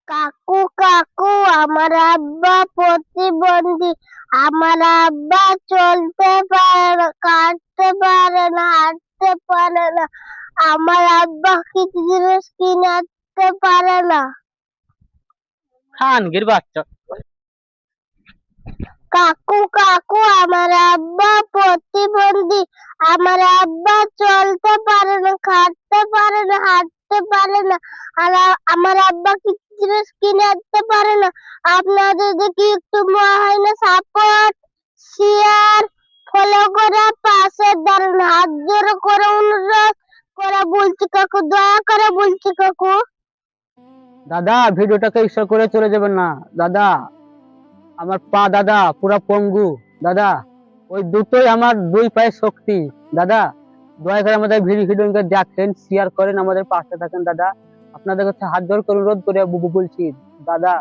কাকু কাকু, আমার আব্বা প্রতিবন্ধী। আমার আব্বা চলতে পারে না, কাটতে পারে না, হাঁটতে পারে না। আমার আব্বা কিছু জিনিস কিনতে পারে না। খানগির বাচ্চা। কাকু কাকু, আমার আব্বা প্রতিবন্ধী। আমার আব্বা চলতে পারে না, হাঁটতে পারে না, হাঁটতে পারে না। আর আমার আব্বা কিছু জিনিস কিনে আনতে পারে না। আপনাদের দেখি একটু মনে হয় না সাপোর্ট শেয়ার ফলো করে পাশে দাঁড়ান, হাত জোড় করে অনুরোধ করে বলছি কাকু, দয়া করে বলছি কাকু। দাদা, ভিডিওটাকে ঈশ্বর করে চলে যাবেন না দাদা। আমার পা দাদা পুরা পঙ্গু দাদা। ওই দুটোই আমার দুই পায়ের শক্তি দাদা। দয়া করে আমাদের ভিডিওকে দেখেন, শেয়ার করেন, আমাদের পাশে থাকেন দাদা। আপনাদের কাছে হাত জোড় করে অনুরোধ করে বলছি দাদা।